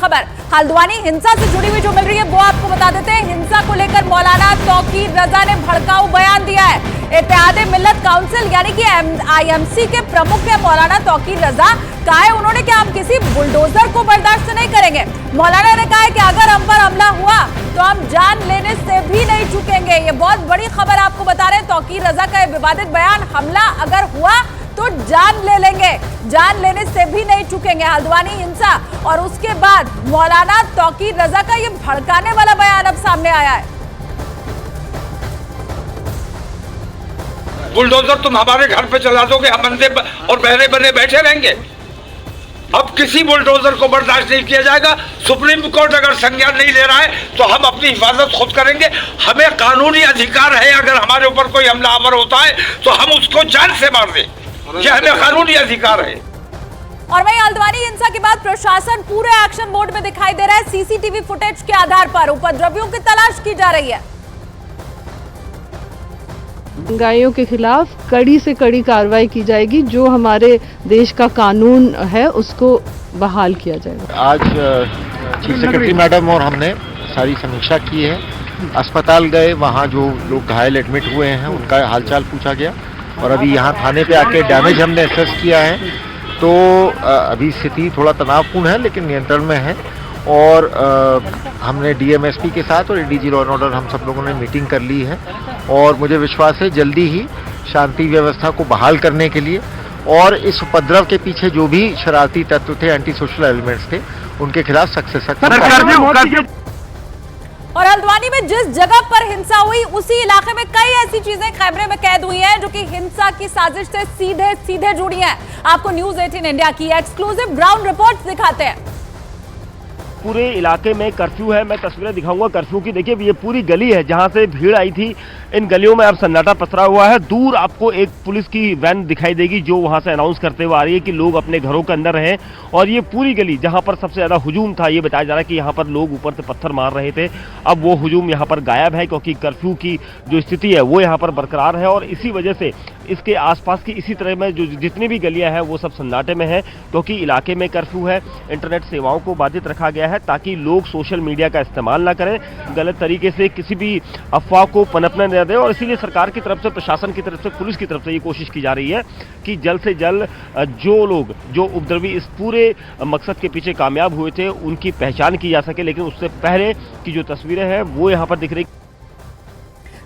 खबर हल्द्वानी हिंसा से जुड़ी हुई जो मिल रही है वो आपको बता देते हैं। हिंसा को लेकर मौलाना तौकीर रजा ने भड़काऊ बयान दिया है। इत्तेहादे मिल्लत काउंसिल यानी कि IMC के प्रमुख है मौलाना तौकीर रजा। कहा है उन्होंने कि हम किसी बुलडोजर को बर्दाश्त नहीं करेंगे। मौलाना ने कहा है कि अगर हम पर हमला हुआ तो हम जान लेने से भी नहीं चूकेंगे। ये बहुत बड़ी खबर आपको बता रहे हैं। तौकीर रजा का विवादित बयान, हमला अगर हुआ तो जान ले लेंगे, जान लेने से भी नहीं चूकेंगे। हल्द्वानी हिंसा और उसके बाद मौलाना तौकीर रजा का ये भड़काने वाला बयान अब सामने आया है। बुलडोजर तुम हमारे घर पे चला दोगे, हम अंधे और बहरे बने बैठे रहेंगे। अब किसी बुलडोजर को बर्दाश्त नहीं किया जाएगा। सुप्रीम कोर्ट अगर संज्ञान नहीं ले रहा है तो हम अपनी हिफाजत खुद करेंगे। हमें कानूनी अधिकार है, अगर हमारे ऊपर कोई हमलावर होता है तो हम उसको जान से मार दें, यह हमें कानूनी अधिकार है। और वहीं हल्द्वानी हिंसा के बाद प्रशासन पूरे एक्शन मोड में दिखाई दे रहा है। CCTV फुटेज के आधार पर उपद्रवियों की तलाश की जा रही है। दंगाइयों के खिलाफ कड़ी से कड़ी कार्रवाई की जाएगी। जो हमारे देश का कानून है उसको बहाल किया जाएगा। आज चीफ सेक्रेटरी मैडम और हमने सारी समीक्षा की है। अस्पताल गए, वहाँ जो लोग घायल एडमिट हुए हैं उनका हालचाल पूछा गया और अभी यहाँ थाने पे आके डैमेज हमने असेस किया है। तो अभी स्थिति थोड़ा तनावपूर्ण है लेकिन नियंत्रण में है। और हमने DMSP के साथ और ADG लॉ एंड ऑर्डर हम सब लोगों ने मीटिंग कर ली है और मुझे विश्वास है जल्दी ही शांति व्यवस्था को बहाल करने के लिए और इस उपद्रव के पीछे जो भी शरारती तत्व थे, एंटी सोशल एलिमेंट्स थे, उनके खिलाफ सख्त से सख्त। और हल्द्वानी में जिस जगह पर हिंसा हुई उसी इलाके में कई ऐसी चीजें कैमरे में कैद हुई हैं जो कि हिंसा की साजिश से सीधे सीधे जुड़ी हैं। आपको न्यूज़ 18 इंडिया की एक्सक्लूसिव ग्राउंड रिपोर्ट दिखाते हैं। पूरे इलाके में कर्फ्यू है। मैं तस्वीरें दिखाऊंगा कर्फ्यू की। देखिए ये पूरी गली है जहां से भीड़ आई थी। इन गलियों में अब सन्नाटा पसरा हुआ है। दूर आपको एक पुलिस की वैन दिखाई देगी जो वहां से अनाउंस करते हुए आ रही है कि लोग अपने घरों के अंदर रहें। और ये पूरी गली जहां पर सबसे ज्यादा हुजूम था, ये बताया जा रहा है कि यहाँ पर लोग ऊपर से पत्थर मार रहे थे। अब वो हुजूम यहाँ पर गायब है क्योंकि कर्फ्यू की जो स्थिति है वो यहाँ पर बरकरार है। और इसी वजह से इसके आसपास की इसी तरह में जो जितनी भी गलियां हैं वो सब सन्नाटे में है क्योंकि इलाके में कर्फ्यू है। इंटरनेट सेवाओं को बाधित रखा गया है ताकि लोग सोशल मीडिया का इस्तेमाल ना करें, गलत तरीके से किसी भी अफवाह को पनपने न दें। और इसीलिए सरकार की तरफ से, प्रशासन की तरफ से, पुलिस की तरफ से ये कोशिश की जा रही है कि जल्द से जल्द जो लोग, जो उपद्रवी इस पूरे मकसद के पीछे कामयाब हुए थे उनकी पहचान की जा सके। लेकिन उससे पहले की जो तस्वीरें हैं वो यहाँ पर दिख रही।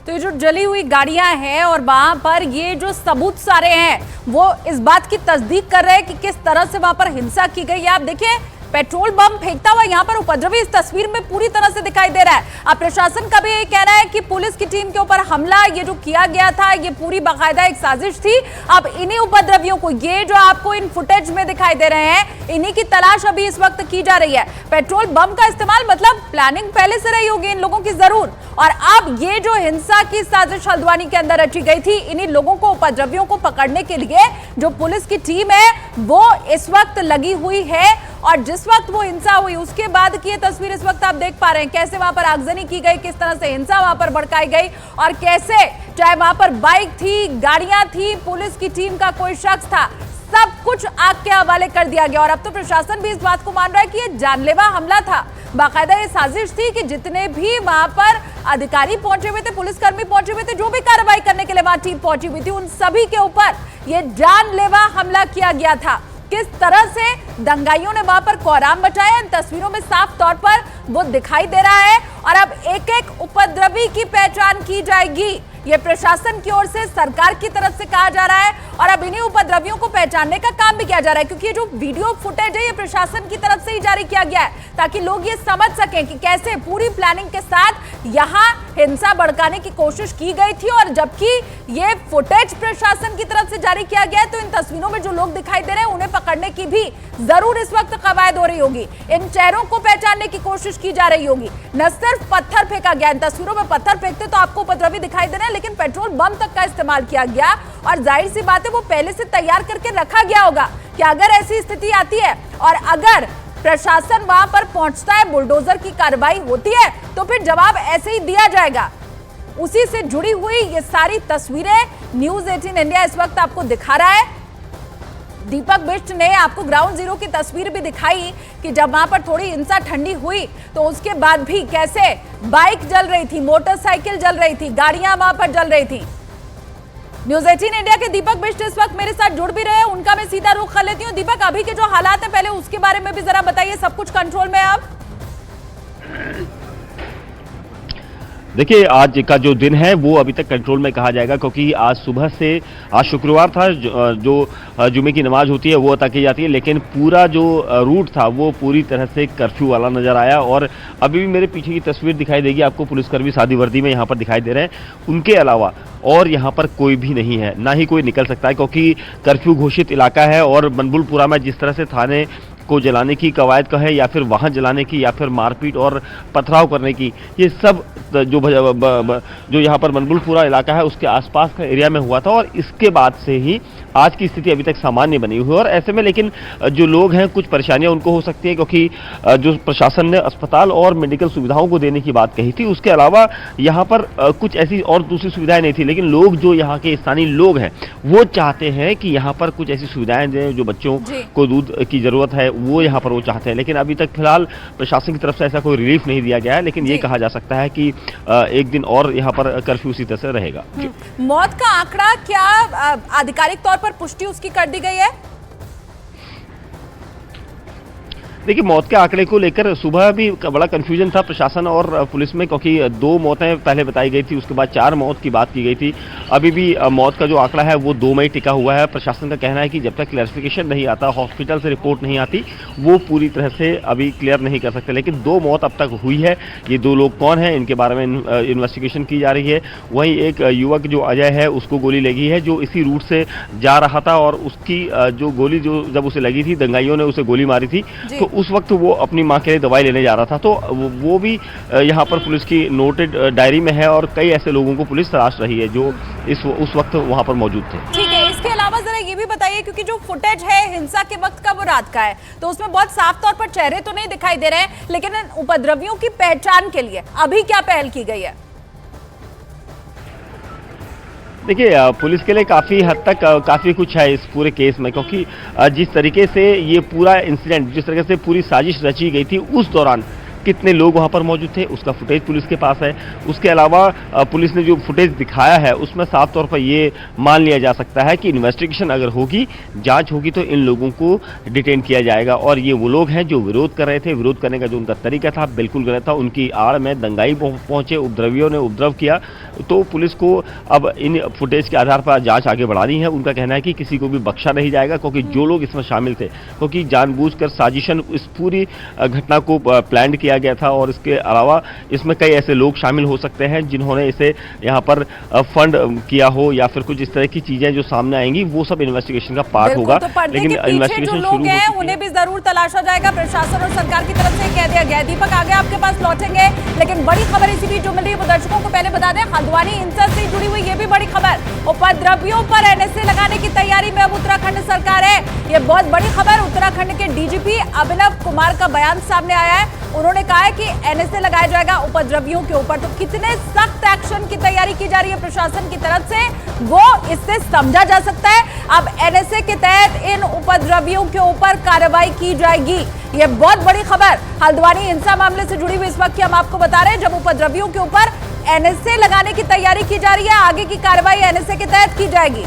तो ये जो जली हुई गाड़ियां हैं और वहां पर ये जो सबूत सारे हैं वो इस बात की तस्दीक कर रहे हैं कि किस तरह से वहां पर हिंसा की गई है। आप देखिए पेट्रोल बम फेंकता हुआ यहाँ पर उपद्रवी इस तस्वीर में पूरी तरह से दिखाई दे रहा है। अब प्रशासन का भी ये कहना है कि पुलिस की टीम के ऊपर हमला ये जो किया गया था ये पूरी बाकायदा एक साजिश थी। अब इन्हीं उपद्रवियों को, ये जो आपको इन फुटेज में दिखाई दे रहे हैं, इन्हीं की तलाश अभी इस वक्त की जा रही है। पेट्रोल बम का इस्तेमाल मतलब प्लानिंग पहले से रही होगी इन लोगों की जरूर। और अब ये जो हिंसा की साजिश हल्द्वानी के अंदर रची गई थी, इन्हीं लोगों को, उपद्रवियों को पकड़ने के लिए जो पुलिस की टीम है वो इस वक्त लगी हुई है। और जिस वक्त वो हिंसा हुई उसके बाद की ये तस्वीर इस वक्त आप देख पा रहे हैं कैसे वहां पर आगजनी की गई, किस तरह से हिंसा वहां पर भड़काई गई और कैसे चाहे वहां पर बाइक थी, गाड़ियां थी, पुलिस की टीम का कोई शख्स था, सब कुछ आग के हवाले कर दिया गया। और अब तो प्रशासन भी इस बात को मान रहा है कि ये जानलेवा हमला था, बाकायदा ये साजिश थी कि जितने भी वहां पर अधिकारी पहुंचे हुए थे, पुलिसकर्मी पहुंचे हुए थे, जो भी कार्रवाई करने के लिए वहां टीम पहुंची हुई थी, उन सभी के ऊपर ये जानलेवा हमला किया गया था। किस तरह से दंगाइयों ने वहां पर कोहराम मचाया इन तस्वीरों में साफ तौर पर वो दिखाई दे रहा है। और अब एक एक उपद्रवी की पहचान की जाएगी, ये प्रशासन की ओर से, सरकार की तरफ से कहा जा रहा है। और अब इन्हीं उपद्रवियों को पहचानने का काम भी किया जा रहा है क्योंकि ये जो वीडियो फुटेज है ये प्रशासन की तरफ से ही जारी किया गया है ताकि लोग ये समझ सकें कि कैसे पूरी प्लानिंग के साथ यहाँ हिंसा भड़काने की कोशिश की गई थी। और जबकि ये फुटेज प्रशासन की तरफ से जारी किया गया है तो इन तस्वीरों में जो लोग दिखाई दे रहे हैं उन्हें पकड़ने की भी जरूर इस वक्त कवायद हो रही होगी। इन चेहरों को पहचानने की कोशिश की जा रही होगी। न सिर्फ पत्थर फेंका गया, इन तस्वीरों में पत्थर फेंकते तो आपको उपद्रवी दिखाई दे रहे हैं, लेकिन पेट्रोल बम तक का इस्तेमाल किया गया। और जाहिर सी बात है वो पहले से तैयार करके रखा गया होगा कि अगर ऐसी स्थिति आती है और अगर प्रशासन वहां पर पहुंचता है, बुलडोजर की कार्रवाई होती है तो फिर जवाब ऐसे ही दिया जाएगा। उसी से जुड़ी हुई ये सारी तस्वीरें न्यूज़ 18 इंडिया इस वक्त आपको दिखा रहा है। दीपक बिष्ट ने आपको ग्राउंड जीरो की तस्वीर भी दिखाई कि जब वहां पर थोड़ी हिंसा ठंडी हुई तो उसके बाद भी कैसे बाइक जल रही थी, मोटरसाइकिल जल रही थी, गाड़ियां वहां पर जल रही थी। न्यूज़ 18 इंडिया के दीपक बिष्ट इस वक्त मेरे साथ जुड़ भी रहे हैं, उनका मैं सीधा रुख कर लेती हूँ। दीपक, अभी के जो हालात है पहले उसके बारे में भी जरा बताइए, सब कुछ कंट्रोल में है अब? देखिए, आज का जो दिन है वो अभी तक कंट्रोल में कहा जाएगा, क्योंकि आज सुबह से, आज शुक्रवार था, जो जुमे की नमाज होती है वो अता की जाती है, लेकिन पूरा जो रूट था वो पूरी तरह से कर्फ्यू वाला नजर आया। और अभी भी मेरे पीछे की तस्वीर दिखाई देगी आपको, पुलिसकर्मी सादी वर्दी में यहाँ पर दिखाई दे रहे हैं। उनके अलावा और यहाँ पर कोई भी नहीं है, ना ही कोई निकल सकता है, क्योंकि कर्फ्यू घोषित इलाका है। और मनबुलपुरा में जिस तरह से थाने को जलाने की कवायद का है, या फिर वाहन जलाने की, या फिर मारपीट और पथराव करने की, ये सब जो यहाँ पर मनबुलपुरा इलाका है उसके आसपास का एरिया में हुआ था। और इसके बाद से ही आज की स्थिति अभी तक सामान्य बनी हुई है। और ऐसे में लेकिन जो लोग हैं, कुछ परेशानियां उनको हो सकती है, क्योंकि जो प्रशासन ने अस्पताल और मेडिकल सुविधाओं को देने की बात कही थी, उसके अलावा यहाँ पर कुछ ऐसी और दूसरी सुविधाएं नहीं थी। लेकिन लोग, जो यहाँ के स्थानीय लोग हैं, वो चाहते हैं कि यहाँ पर कुछ ऐसी सुविधाएं दें, जो बच्चों को दूध की जरूरत है वो यहाँ पर वो चाहते हैं। लेकिन अभी तक फिलहाल प्रशासन की तरफ से ऐसा कोई रिलीफ नहीं दिया गया है। लेकिन ये कहा जा सकता है कि एक दिन और यहाँ पर कर्फ्यू इसी तरह से रहेगा। मौत का आंकड़ा क्या आधिकारिक तौर पर पुष्टि उसकी कर दी गई है? देखिए, मौत के आंकड़े को लेकर सुबह भी बड़ा कंफ्यूजन था प्रशासन और पुलिस में, क्योंकि 2 मौतें पहले बताई गई थी, उसके बाद 4 मौत की बात की गई थी। अभी भी मौत का जो आंकड़ा है वो 2 में ही टिका हुआ है। प्रशासन का कहना है कि जब तक क्लैरिफिकेशन नहीं आता, हॉस्पिटल से रिपोर्ट नहीं आती, वो पूरी तरह से अभी क्लियर नहीं कर सकते। लेकिन 2 मौत अब तक हुई है। ये 2 लोग कौन हैं, इनके बारे में इन्वेस्टिगेशन की जा रही है। वहीं एक युवक जो अजय है, उसको गोली लगी है, जो इसी रूट से जा रहा था, और उसकी जो गोली जब उसे लगी थी, दंगाइयों ने उसे गोली मारी थी, तो उस वक्त वो अपनी मां के लिए दवाई लेने जा रहा था। तो वो भी यहाँ पर पुलिस की नोटेड डायरी में है। और कई ऐसे लोगों को पुलिस तलाश रही है जो उस वक्त वहाँ पर मौजूद थे। ठीक है, इसके अलावा जरा ये भी बताइए, क्योंकि जो फुटेज है हिंसा के वक्त का वो रात का है, तो उसमें बहुत साफ तौर पर चेहरे तो नहीं दिखाई दे रहे हैं, लेकिन उपद्रवियों की पहचान के लिए अभी क्या पहल की गई है? देखिए, पुलिस के लिए काफ़ी हद तक काफ़ी कुछ है इस पूरे केस में, क्योंकि जिस तरीके से ये पूरा इंसिडेंट, जिस तरीके से पूरी साजिश रची गई थी, उस दौरान कितने लोग वहां पर मौजूद थे उसका फुटेज पुलिस के पास है। उसके अलावा पुलिस ने जो फुटेज दिखाया है उसमें साफ तौर पर ये मान लिया जा सकता है कि इन्वेस्टिगेशन अगर होगी, जांच होगी, तो इन लोगों को डिटेन किया जाएगा। और ये वो लोग हैं जो विरोध कर रहे थे। विरोध करने का जो उनका तरीका था बिल्कुल गलत था। उनकी आड़ में दंगाई पहुंचे, उपद्रवियों ने उपद्रव किया। तो पुलिस को अब इन फुटेज के आधार पर जांच आगे बढ़ानी है। उनका कहना है कि किसी को भी बख्शा नहीं जाएगा, क्योंकि जो लोग इसमें शामिल थे, क्योंकि जानबूझकर साजिशन इस पूरी घटना को प्लान किया गया था। और इसके अलावा इसमें कई ऐसे लोग शामिल हो सकते हैं जिन्होंने इसे यहाँ पर फंड किया हो, या फिर कुछ इस तरह की चीजें जो सामने आएंगी, वो सब इन्वेस्टिगेशन का पार्ट होगा। तो लेकिन इन्वेस्टिगेशन शुरू हो चुकी है, उन्हें भी जरूर तलाशा जाएगा। प्रशासन और सरकार की तरफ से कह दिया गया है। दीपक, आगे आपके पास लौटेंगे, लेकिन बड़ी खबर इसी बीच जो मिल रही है वो दर्शकों को पहले बता दें। हल्द्वानी हिंसा से जुड़ी हुई ये भी बड़ी खबर, उपद्रवियों पर एनएसए लगाने की तैयारी में अब उत्तराखंड सरकार है। ये बहुत बड़ी खबर। उत्तराखंड के डीजीपी अभिनव कुमार का बयान सामने आया है। उन्होंने कहा है कि एनएसए लगाया जाएगा उपद्रवियों के ऊपर। तो कितने सख्त एक्शन की तैयारी की जा रही है प्रशासन की तरफ से, वो इससे समझा जा सकता है। अब एनएसए के तहत इन उपद्रवियों के ऊपर कार्रवाई की जाएगी। ये बहुत बड़ी खबर हल्द्वानी हिंसा मामले से जुड़ी हुई इस वक्त की हम आपको बता रहे हैं, जब उपद्रवियों के ऊपर एनएसए लगाने की तैयारी की जा रही है। आगे की कार्रवाई एनएसए के तहत की जाएगी।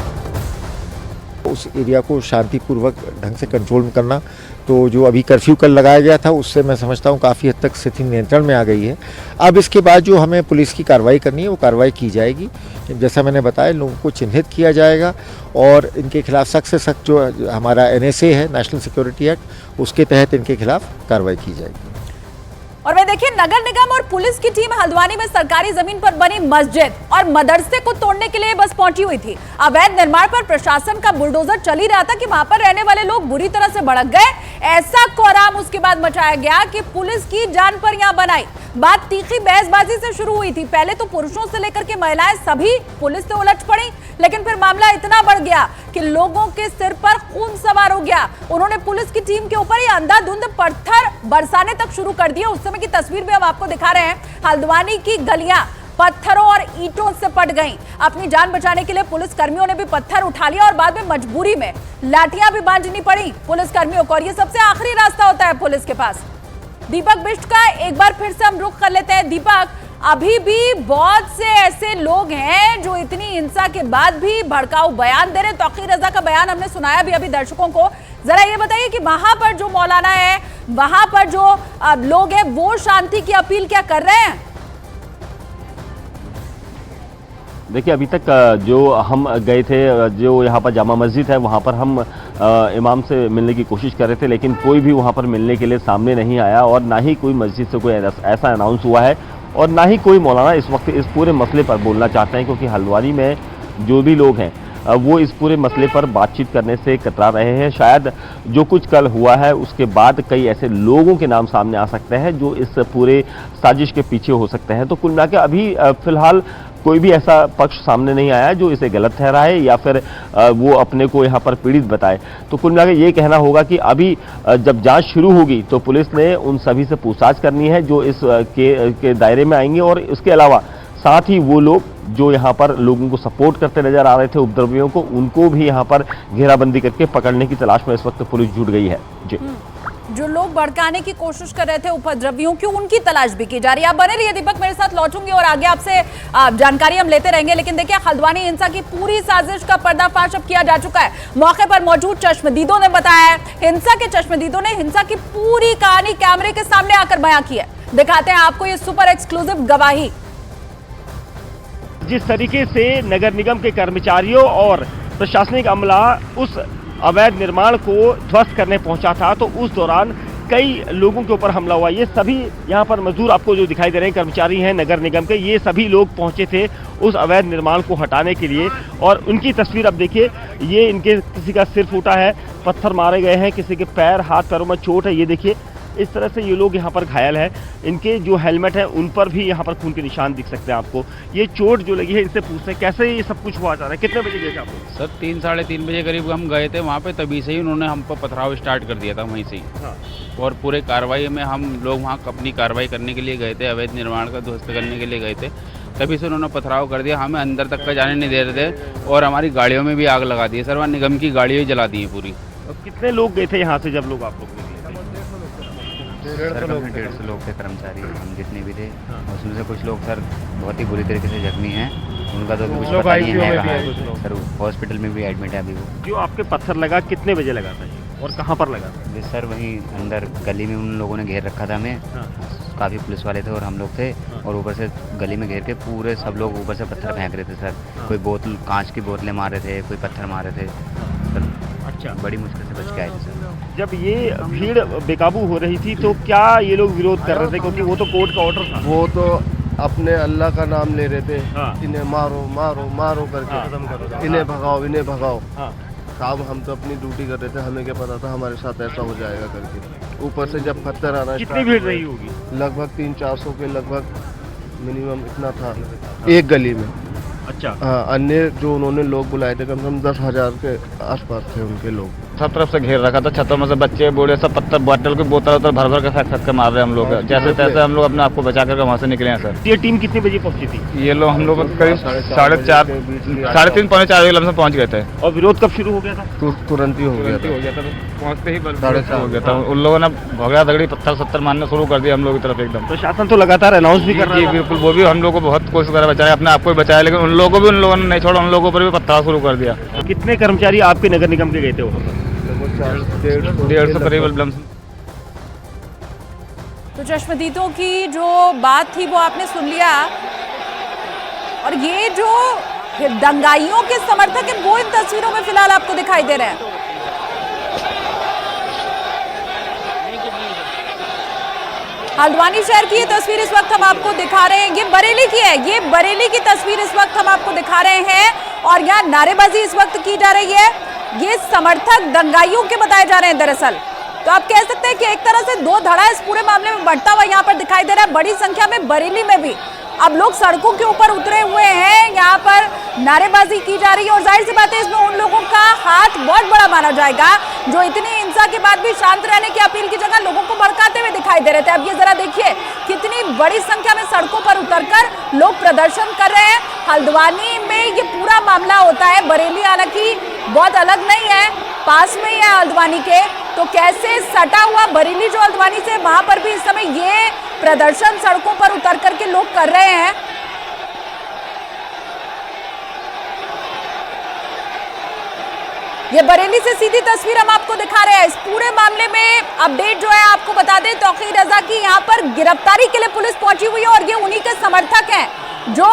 उस एरिया को शांतिपूर्वक ढंग से कंट्रोल करना, तो जो अभी कर्फ्यू कल लगाया गया था उससे मैं समझता हूँ काफ़ी हद तक स्थिति नियंत्रण में आ गई है। अब इसके बाद जो हमें पुलिस की कार्रवाई करनी है वो कार्रवाई की जाएगी। जैसा मैंने बताया, लोगों को चिन्हित किया जाएगा और इनके खिलाफ सख्त से सख्त जो हमारा एनएसए है, नेशनल सिक्योरिटी एक्ट, उसके तहत इनके खिलाफ कार्रवाई की जाएगी। और वे देखिए, नगर निगम और पुलिस की टीम हल्द्वानी में सरकारी जमीन पर बनी मस्जिद और मदरसे को तोड़ने के लिए बस पहुंची हुई थी। अवैध निर्माण पर प्रशासन का बुलडोजर चल ही रहा था कि वहां पर रहने वाले लोग बुरी तरह से भड़क गए। ऐसा कोहराम उसके बाद मचाया गया कि पुलिस की जान पर यहां बनाई। बात तीखी बहसबाजी से शुरू हुई थी। पहले तो पुरुषों से लेकर के महिलाएं सभी पुलिस से उलट पड़ी, लेकिन फिर मामला इतना बढ़ गया कि लोगों के सिर पर खून सवार हो गया। उन्होंने पुलिस की टीम के ऊपर ही अंधाधुंध पत्थर बरसाने तक शुरू कर दिए। उस समय की तस्वीर भी हम आपको दिखा रहे हैं। हल्द्वानी की गलियां पत्थरों और ईंटों से पट गईं। अपनी जान बचाने के लिए पुलिस कर्मियों ने भी पत्थर उठा लिया और बाद में मजबूरी में लाठियां भी बांधनी पड़ी पुलिस कर्मियों को, और ये सबसे आखिरी रास्ता होता है पुलिस के पास। दीपक बिष्ट का एक बार फिर से हम रुख कर लेते हैं। दीपक, अभी भी बहुत से ऐसे लोग हैं जो इतनी हिंसा के बाद भी भड़काऊ बयान दे रहे हैं। तौकीर रजा का बयान हमने सुनाया भी अभी दर्शकों को। जरा ये बताइए कि वहां पर जो मौलाना है, वहां पर जो लोग हैं, वो शांति की अपील क्या कर रहे हैं? देखिए, अभी तक जो हम गए थे, जो यहाँ पर जामा मस्जिद है, वहाँ पर हम इमाम से मिलने की कोशिश कर रहे थे, लेकिन कोई भी वहाँ पर मिलने के लिए सामने नहीं आया और ना ही कोई मस्जिद से कोई ऐसा अनाउंस हुआ है और ना ही कोई मौलाना इस वक्त इस पूरे मसले पर बोलना चाहते हैं, क्योंकि हल्द्वानी में जो भी लोग हैं वो इस पूरे मसले पर बातचीत करने से कतरा रहे हैं। शायद जो कुछ कल हुआ है उसके बाद कई ऐसे लोगों के नाम सामने आ सकते हैं जो इस पूरे साजिश के पीछे हो सकते हैं। तो कुल मिलाकर अभी फिलहाल कोई भी ऐसा पक्ष सामने नहीं आया जो इसे गलत ठहराए या फिर वो अपने को यहाँ पर पीड़ित बताए। तो कुल मिलाकर ये कहना होगा कि अभी जब जांच शुरू होगी तो पुलिस ने उन सभी से पूछताछ करनी है जो इस के दायरे में आएंगे, और इसके अलावा साथ ही वो लोग जो यहाँ पर लोगों को सपोर्ट करते नजर आ रहे थे, उपद्रवियों को, उनको भी यहाँ पर घेराबंदी करके पकड़ने की तलाश में इस वक्त पुलिस जुट गई है। जी, जो लोग भड़काने की कोशिश कर रहे थे उपद्रवियों की, उनकी तलाश भी की जा रही है। आप बने रहिए दीपक, मेरे साथ लौटूंगी और आगे आपसे जानकारी हम लेते रहेंगे। लेकिन देखिए, हल्द्वानी हिंसा की पूरी साजिश का पर्दाफाश अब किया जा चुका है। मौके पर मौजूद चश्मदीदों ने बताया है, हिंसा के चश्मदीदों ने हिंसा की पूरी कहानी कैमरे के सामने आकर बयां की है। दिखाते हैं आपको ये सुपर एक्सक्लूसिव गवाही। जिस तरीके से नगर निगम के कर्मचारियों और प्रशासनिक अमला उस अवैध निर्माण को ध्वस्त करने पहुंचा था, तो उस दौरान कई लोगों के ऊपर हमला हुआ। ये सभी यहाँ पर मजदूर आपको जो दिखाई दे रहे हैं, कर्मचारी हैं नगर निगम के, ये सभी लोग पहुंचे थे उस अवैध निर्माण को हटाने के लिए। और उनकी तस्वीर अब देखिए, ये इनके किसी का सिर फूटा है, पत्थर मारे गए हैं, किसी के पैर हाथ पैरों में चोट है। ये देखिए, इस तरह से ये लोग यहाँ पर घायल हैं। इनके जो हेलमेट है उन पर भी यहाँ पर खून के निशान दिख सकते हैं आपको। ये चोट जो लगी है, इनसे पूछते हैं कैसे ये सब कुछ हुआ जा रहा है। कितने बजे गए थे आप लोग? सर 3-3:30 बजे करीब हम गए थे वहाँ पे, तभी से ही उन्होंने हम पर पथराव स्टार्ट कर दिया था वहीं से ही। हाँ। और पूरे कार्रवाई में हम लोग वहाँ अपनी कार्रवाई करने के लिए गए थे, अवैध निर्माण का ध्वस्त करने के लिए गए थे, तभी से उन्होंने पथराव कर दिया। हमें अंदर तक का जाने नहीं दे रहे थे और हमारी गाड़ियों में भी आग लगा दी है सर, वहाँ निगम की गाड़ियाँ जला दी हैं पूरी। कितने लोग गए थे यहाँ से जब लोग आप लोग? 150 लोग थे कर्मचारी, हम जितने भी थे। उसमें से कुछ लोग सर बहुत ही बुरी तरीके से जख्मी हैं, उनका तो कुछ पता नहीं है कहाँ सर, हॉस्पिटल में भी एडमिट है अभी वो। जो आपके पत्थर लगा कितने बजे लगा था और कहाँ पर लगा था? सर वहीं अंदर गली में उन लोगों ने घेर रखा था हमें, काफ़ी पुलिस वाले थे और हम लोग थे, और ऊपर से गली में घेर के पूरे सब लोग ऊपर से पत्थर फेंक रहे थे सर। कोई बोतल, कांच की बोतलें मार रहे थे, कोई पत्थर मार रहे थे सर। अच्छा, बड़ी मुश्किल से बच के आए थे सर। जब ये भीड़ बेकाबू हो रही थी तो क्या ये लोग विरोध कर रहे थे? क्योंकि वो तो कोर्ट का ऑर्डर था। वो तो अपने अल्लाह का नाम ले रहे थे। हाँ। इन्हें मारो मारो मारो करके हाँ। खत्म करो, इन्हें भगाओ इन्हें भगाओ। हाँ। साहब हम तो अपनी ड्यूटी कर रहे थे, हमें क्या पता था हमारे साथ ऐसा हो जाएगा करके। ऊपर से जब पत्थर आना कितनी भीड़ रही होगी? लगभग 300-400 के लगभग मिनिमम इतना था एक गली में। अच्छा। हाँ, अन्य जो उन्होंने लोग बुलाए थे कम से कम 10,000 के आसपास थे उनके लोग। सब तरफ से घेर रखा था, छतों में से बच्चे बूढ़े सब पत्थर बोतल की बोतल भर भर के फेंक के मार रहे हैं हम लोग। जैसे तैसे हम लोग अपने आप को बचा करके वहाँ से निकले हैं सर। ये टीम कितने बजे पहुंची थी? ये लोग हम लोग करीब 3:30 पौने 4 बजे लमसम पहुँच गए थे। और विरोध कब शुरू हो गया था? तुरंत ही हो गया था, पहुँचते ही 4:30 हो गया था। उन लोगों ने भगड़ा दगड़ी पत्थर सत्तर मारना शुरू कर दिया हम लोग की तरफ एकदम। प्रशासन तो लगातार अनाउंस भी कर रहा है। बिल्कुल, वो भी हम लोग को बहुत कोशिश कर बचाया, अपने आप को भी बचाया, लेकिन उन लोगों को भी उन लोगों ने नहीं छोड़ा, उन लोगों पर भी पत्थर शुरू कर दिया। कितने कर्मचारी आपके नगर निगम के गए थे वहाँ पर? 150 करीब। तो चश्मदीदों की जो बात थी वो आपने सुन लिया, और ये जो दंगाइयों के समर्थक हैं वो इन तस्वीरों में फिलहाल आपको दिखाई दे रहे हैं। हल्द्वानी शहर की ये तस्वीर इस वक्त हम आपको दिखा रहे हैं, ये बरेली की है, ये बरेली की तस्वीर इस वक्त हम आपको दिखा रहे हैं, और यहाँ नारेबाजी इस वक्त की जा रही है। ये समर्थक दंगाइयों के बताए जा रहे हैं दरअसल। तो आप कह सकते हैं कि एक तरह से दो धड़ा इस पूरे मामले में बढ़ता हुआ यहाँ पर दिखाई दे रहा है। बड़ी संख्या में बरेली में भी अब लोग सड़कों के ऊपर उतरे हुए हैं, यहाँ पर नारेबाजी की जा रही है और जाहिर सी बात है इसमें उन लोगों का हाथ बहुत बड़ा माना जाएगा जो इतनी हिंसा के बाद भी शांत रहने की अपील की जगह लोगों को भड़काते हुए दिखाई दे रहे थे। अब ये जरा देखिए कितनी बड़ी संख्या में सड़कों पर उतरकर लोग प्रदर्शन कर रहे हैं। हल्द्वानी में ये पूरा मामला होता है, बरेली हालांकि बहुत अलग नहीं है, पास में ही है हल्द्वानी के, तो कैसे सटा हुआ बरेली जो हल्द्वानी से, वहां पर भी इस समय ये प्रदर्शन सड़कों पर उतर करके लोग कर रहे हैं। ये बरेली से सीधी तस्वीर हम आपको दिखा रहे हैं। इस पूरे मामले में अपडेट जो है आपको बता दें, तौकीर रजा की यहाँ पर गिरफ्तारी के लिए पुलिस पहुंची हुई है और ये उन्हीं के समर्थक हैं जो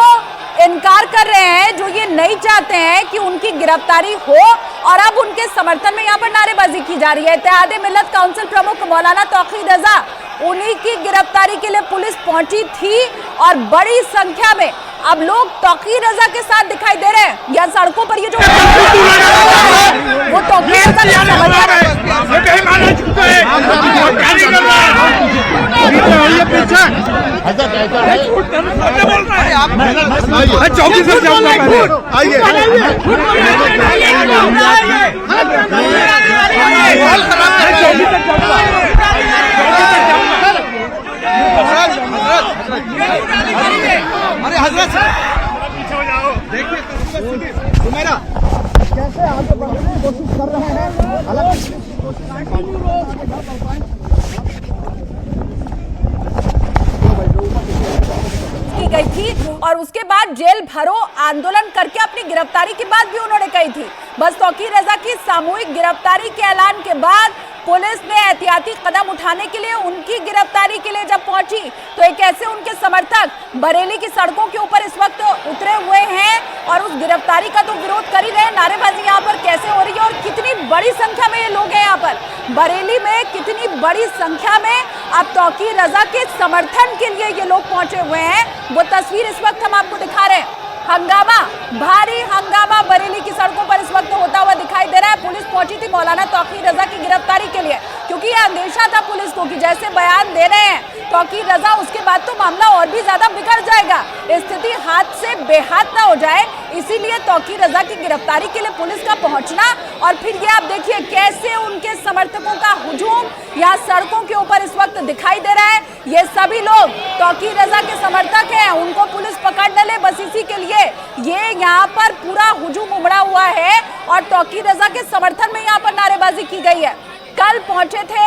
इनकार कर रहे हैं, जो ये नहीं चाहते हैं कि उनकी गिरफ्तारी हो और अब उनके समर्थन में यहाँ पर नारेबाजी की जा रही है। इत्तेहाद मिल्लत काउंसिल प्रमुख मौलाना तौकीर रजा, उन्हीं की गिरफ्तारी के लिए पुलिस पहुंची थी और बड़ी संख्या में अब लोग तौकीर रजा के साथ दिखाई दे रहे हैं। या सड़कों पर ये जो वो तौकीर रजा अरे हजरत पीछे हो जाओ, देखिए कैसे आगे बढ़ने की कोशिश कर रहे हैं। की गई थी और उसके बाद जेल भरो आंदोलन करके अपनी गिरफ्तारी की बात भी उन्होंने कही थी। बस तौकीर रजा की सामूहिक गिरफ्तारी के ऐलान के बाद पुलिस ने एहतियाती कदम उठाने के लिए उनकी गिरफ्तारी के लिए जब पहुंची तो एक ऐसे उनके समर्थक बरेली की सड़कों के ऊपर इस वक्त उतरे हुए हैं और उस गिरफ्तारी का तो विरोध कर ही रहे हैं। नारेबाजी यहाँ पर कैसे हो रही है और कितनी बड़ी संख्या में ये लोग हैं यहाँ पर बरेली में, कितनी बड़ी संख्या में अब तौकीर रजा के समर्थन के लिए ये लोग पहुंचे हुए हैं, वो तस्वीर इस वक्त हम आपको दिखा रहे हैं। हंगामा, भारी हंगामा बरेली की सड़कों पर इस वक्त होता हुआ दिखाई दे रहा है। पुलिस पहुंची थी मौलाना तौकीर रजा की गिरफ्तारी के लिए क्योंकि यह अंदेशा था पुलिस को कि जैसे बयान दे रहे हैं तौकीर रजा, उसके बाद तो मामला और भी ज्यादा बिगड़ जाएगा, स्थिति हाथ से बेहाथ ना हो जाए, इसीलिए तौकीर रजा की गिरफ्तारी के लिए पुलिस का पहुंचना। और फिर ये आप देखिए कैसे उनके समर्थकों का हुजूम यहाँ सड़कों के ऊपर इस वक्त दिखाई दे रहा है। ये सभी लोग तौकीर रजा के समर्थक हैं, उनको पुलिस पकड़ न ले बस इसी के लिए ये यहाँ पर पूरा हुजूम उमड़ा हुआ है और तौकीर रजा के समर्थन में यहाँ पर नारेबाजी की गई है। कल पहुंचे थे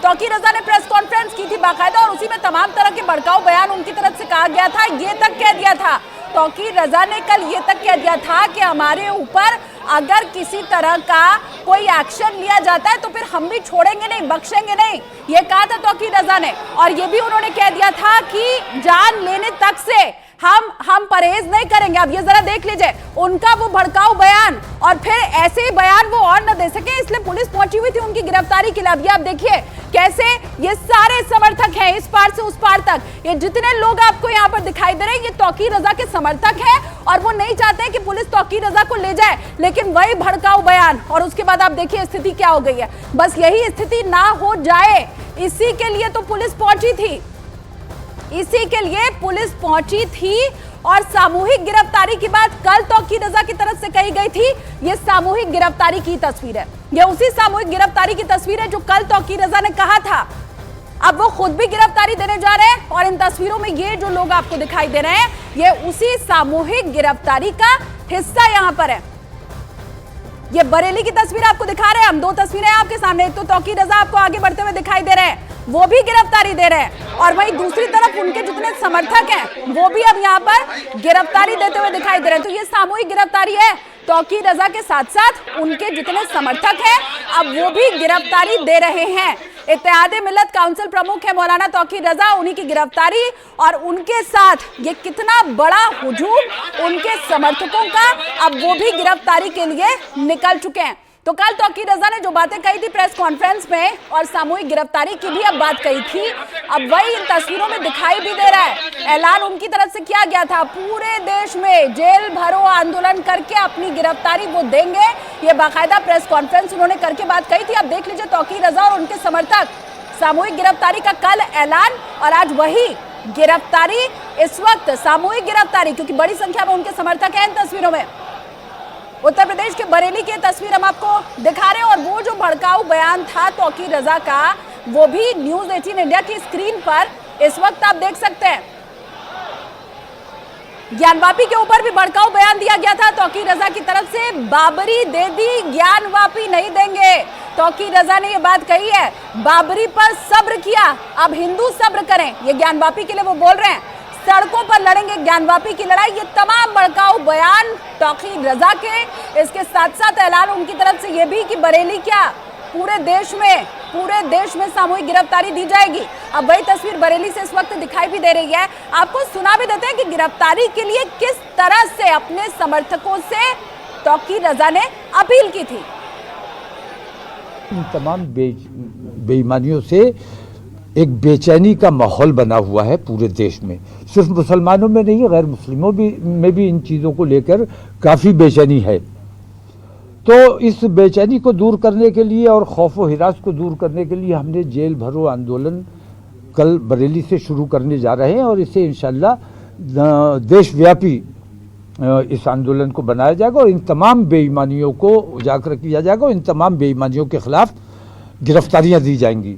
तौकीर रजा ने प्रेस कॉन्फ्रेंस की थी बाकायदा और उसी में तमाम तरह के भड़काऊ बयान उनकी तरफ से कहा गया था। ये तक कह दिया था तौकीर रजा ने कल ये तक कह दिया था कि हमारे ऊपर अगर किसी तरह का कोई एक्शन लिया जाता है तो फिर हम भी छोड़ेंगे नहीं, बख्शेंगे नहीं, ये कहा था तौकीर रजा ने। और ये भी उन्होंने कह दिया था कि जान लेने तक से हम परहेज नहीं करेंगे। अब ये जरा देख लीजिए उनका वो भड़काऊ बयान और फिर ऐसे ही बयान वो और न दे सके, इसलिए पुलिस पहुंची हुई थी उनकी गिरफ्तारी के लिए। अब ये आप देखिए कैसे ये सारे समर्थक हैं इस पार से उस पार तक, ये जितने लोग आपको यहाँ पर दिखाई दे रहे हैं ये तौकीर रजा के समर्थक हैं और वो नहीं चाहते हैं कि पुलिस तौकीर रजा को ले जाए, लेकिन वही भड़काऊ बयान और उसके बाद आप देखिए स्थिति क्या हो गई है। बस यही स्थिति ना हो जाए इसी के लिए तो पुलिस पहुंची थी, इसी के लिए पुलिस पहुंची थी। और सामूहिक गिरफ्तारी की बात कल तौकीर रजा की तरफ से कही गई थी, ये सामूहिक गिरफ्तारी की तस्वीर है, ये उसी सामूहिक गिरफ्तारी की तस्वीर है जो कल तौकीर रजा ने कहा था। अब वो खुद भी गिरफ्तारी देने जा रहे हैं और इन तस्वीरों में ये जो लोग आपको दिखाई दे रहे हैं ये उसी सामूहिक गिरफ्तारी का हिस्सा यहाँ पर है। ये बरेली की तस्वीर आपको दिखा रहे हैं हम, दो तस्वीरें आपके सामने, एक तो तौकीर रजा आपको आगे बढ़ते हुए दिखाई दे रहे हैं, वो भी गिरफ्तारी दे रहे हैं और वहीं दूसरी तरफ उनके जितने समर्थक हैं वो भी अब यहाँ पर गिरफ्तारी देते हुए दिखाई दे रहे हैं। तो ये सामूहिक गिरफ्तारी है, तौकीर रजा के साथ साथ उनके जितने समर्थक हैं अब वो भी गिरफ्तारी दे रहे हैं। इत्तेहाद मिल्लत काउंसिल प्रमुख है मौलाना तौकीर रजा, उन्हीं की गिरफ्तारी और उनके साथ ये कितना बड़ा हुजूम उनके समर्थकों का, अब वो भी गिरफ्तारी के लिए निकल चुके हैं। तो कल तौकीर रजा ने जो बातें कही थी प्रेस कॉन्फ्रेंस में और सामूहिक गिरफ्तारी की भी अब बात कही थी, अब वही इन तस्वीरों में दिखाई भी दे रहा है। ऐलान उनकी तरफ से किया गया था पूरे देश में जेल भरो आंदोलन करके अपनी गिरफ्तारी वो देंगे, ये बाकायदा प्रेस कॉन्फ्रेंस उन्होंने करके बात कही थी। अब देख लीजिए तौकीर रजा और उनके समर्थक, सामूहिक गिरफ्तारी का कल ऐलान और आज वही गिरफ्तारी इस वक्त, सामूहिक गिरफ्तारी, क्योंकि बड़ी संख्या में उनके समर्थक हैं इन तस्वीरों में। उत्तर प्रदेश के बरेली की तस्वीर हम आपको दिखा रहे हैं और वो जो भड़काऊ बयान था तौकीर रजा का, वो भी न्यूज़ 18 इंडिया की स्क्रीन पर इस वक्त आप देख सकते हैं। ज्ञानवापी के ऊपर भी भड़काऊ बयान दिया गया था तौकीर रजा की तरफ से, बाबरी दे दी, ज्ञानवापी नहीं देंगे। तौकीर रजा ने ये बात कही है, बाबरी पर सब्र किया, अब हिंदू सब्र करें, ये ज्ञानवापी के लिए वो बोल रहे हैं। सड़कों पर लड़ेंगे ज्ञानवापी की लड़ाई, ये तमाम भड़काऊ बयान तौकीर रजा के। इसके साथ साथ ऐलान उनकी तरफ से ये भी कि बरेली क्या पूरे देश में सामूहिक गिरफ्तारी दी जाएगी। अब वही तस्वीर बरेली से इस वक्त दिखाई भी दे रही है। आपको सुना भी देते हैं कि गिरफ्तारी के लिए किस तरह से अपने समर्थकों से तौकीर रजा ने अपील की थी। इन तमाम बेईमानियों से एक बेचैनी का माहौल बना हुआ है पूरे देश में, सिर्फ मुसलमानों में नहीं, गैर मुस्लिमों में भी इन चीज़ों को लेकर काफ़ी बेचैनी है। तो इस बेचैनी को दूर करने के लिए और खौफ व हिरास को दूर करने के लिए हमने जेल भरो आंदोलन कल बरेली से शुरू करने जा रहे हैं और इसे इंशाल्लाह देशव्यापी इस आंदोलन को बनाया जाएगा और इन तमाम बेईमानियों को उजागर किया जाएगा और इन तमाम बेईमानियों के खिलाफ गिरफ्तारियां दी जाएंगी।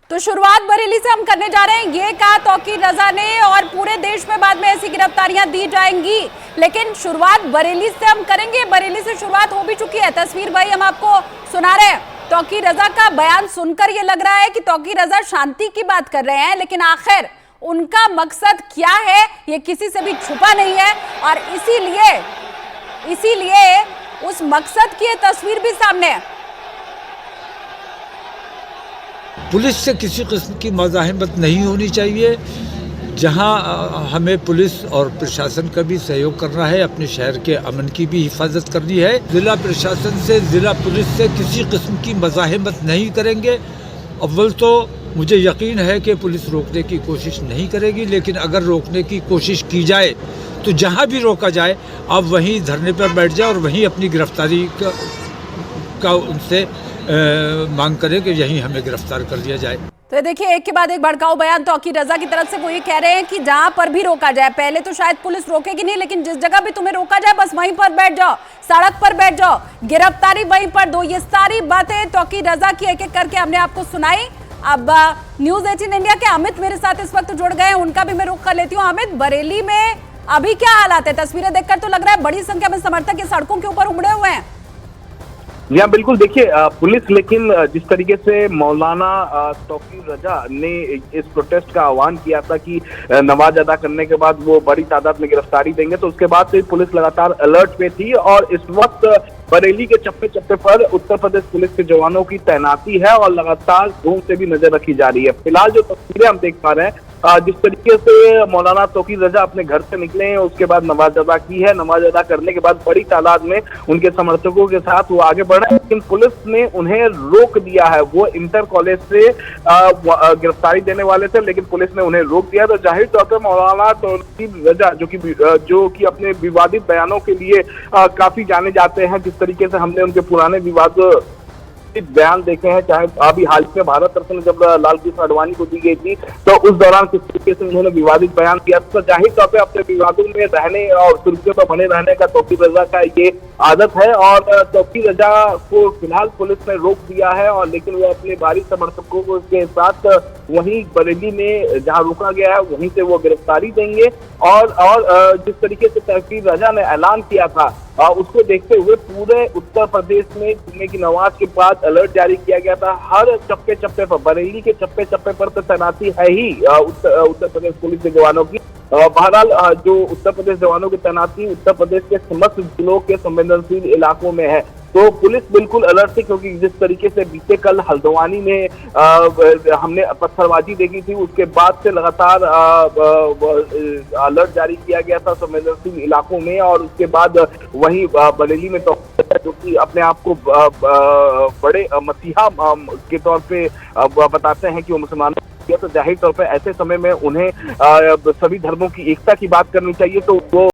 तो शुरुआत बरेली से हम करने जा रहे हैं, ये कहा तौकीर रजा ने, और पूरे देश में बाद में ऐसी गिरफ्तारियां दी जाएंगी, लेकिन शुरुआत बरेली से हम करेंगे। बरेली से शुरुआत हो भी चुकी है, तस्वीर भाई हम आपको सुना रहे हैं। तौकीर रजा का बयान सुनकर ये लग रहा है कि तौकीर रजा शांति की बात कर रहे हैं, लेकिन आखिर उनका मकसद क्या है ये किसी से भी छुपा नहीं है और इसीलिए उस मकसद की तस्वीर भी सामने है। पुलिस से किसी किस्म की मज़ाहमत नहीं होनी चाहिए। जहां हमें पुलिस और प्रशासन का भी सहयोग करना है, अपने शहर के अमन की भी हिफाजत करनी है, ज़िला प्रशासन से, ज़िला पुलिस से किसी किस्म की मज़ाहमत नहीं करेंगे। अव्वल तो मुझे यकीन है कि पुलिस रोकने की कोशिश नहीं करेगी, लेकिन अगर रोकने की कोशिश की जाए तो जहां भी रोका जाए आप वहीं धरने पर बैठ जाए और वहीं अपनी गिरफ्तारी का उनसे मांग करें कि यहीं हमें गिरफ्तार कर लिया जाए। तो देखिए, एक के बाद एक भड़काऊ बयान तौकीर रजा की तरफ से वो ये कह रहे हैं कि जहां पर भी रोका जाए, पहले तो शायद पुलिस रोकेगी नहीं, लेकिन जिस जगह भी तुम्हें रोका जाए बस वहीं पर बैठ जाओ, सड़क पर बैठ जाओ, गिरफ्तारी वहीं पर दो। ये सारी बातें तौकीर रजा की एक एक करके हमने आपको सुनाई। अब न्यूज़ 18 इंडिया के अमित मेरे साथ इस वक्त जुड़ गए हैं, उनका भी मैं रुख कर लेती हूँ। अमित, बरेली में अभी क्या हालात है? तस्वीरें देखकर तो लग रहा है बड़ी संख्या में समर्थक ये सड़कों के ऊपर उमड़े हुए हैं। या बिल्कुल, देखिए पुलिस, लेकिन जिस तरीके से मौलाना तौकीर रजा ने इस प्रोटेस्ट का आह्वान किया था कि नमाज अदा करने के बाद वो बड़ी तादाद में गिरफ्तारी देंगे, तो उसके बाद से पुलिस लगातार अलर्ट पे थी और इस वक्त बरेली के चप्पे चप्पे पर उत्तर प्रदेश पुलिस के जवानों की तैनाती है और लगातार ड्रोन से भी नजर रखी जा रही है। फिलहाल जो तस्वीरें हम देख पा रहे हैं, जिस तरीके से मौलाना तौकीर रजा अपने घर से निकले हैं, उसके बाद नमाज अदा की है, नमाज अदा करने के बाद बड़ी तादाद में उनके समर्थकों के साथ वो आगे बढ़ रहे हैं, लेकिन पुलिस ने उन्हें रोक दिया है। वो इंटर कॉलेज से गिरफ्तारी देने वाले थे, लेकिन पुलिस ने उन्हें रोक दिया। तो जाहिर तौर पर मौलाना तौकीर रजा जो कि अपने विवादित बयानों के लिए काफी जाने जाते हैं, जिस तरीके से हमने उनके पुराने विवाद बयान देखे हैं, चाहे अभी हाल में भारत रत्न जब लाल कृष्ण आडवाणी को दी गई थी तो उस दौरान किस तरीके से उन्होंने विवादित बयान किया, तो जाहिर तौर पे अपने विवादों में रहने और सुर्खियों पर बने रहने का तौकीर रजा का ये आदत है। और तौकीर रजा को फिलहाल पुलिस ने रोक दिया है, और लेकिन वो अपने भारी समर्थकों को के साथ वहीं बरेली में जहां रोका गया है वहीं से वो गिरफ्तारी देंगे। और जिस तरीके से तौकीर रजा ने ऐलान किया था उसको देखते हुए पूरे उत्तर प्रदेश में जुम्मे की नमाज के बाद अलर्ट जारी किया गया था। हर चप्पे चप्पे पर, बरेली के चप्पे चप्पे पर तो तैनाती है ही उत्तर प्रदेश पुलिस के जवानों की। बहरहाल जो उत्तर प्रदेश जवानों की तैनाती उत्तर प्रदेश के समस्त जिलों के संवेदनशील इलाकों में है, तो पुलिस बिल्कुल अलर्ट थी, क्योंकि जिस तरीके से बीते कल हल्द्वानी में हमने पत्थरबाजी देखी थी, उसके बाद से लगातार अलर्ट जारी किया गया था संवेदनशील इलाकों में। और उसके बाद वहीं बरेली में तो जो कि अपने आप को बड़े मसीहा के तौर पे बताते हैं कि वो मुसलमानों, तो जाहिर तौर पर ऐसे समय में उन्हें सभी धर्मों की एकता की बात करनी चाहिए। तो वो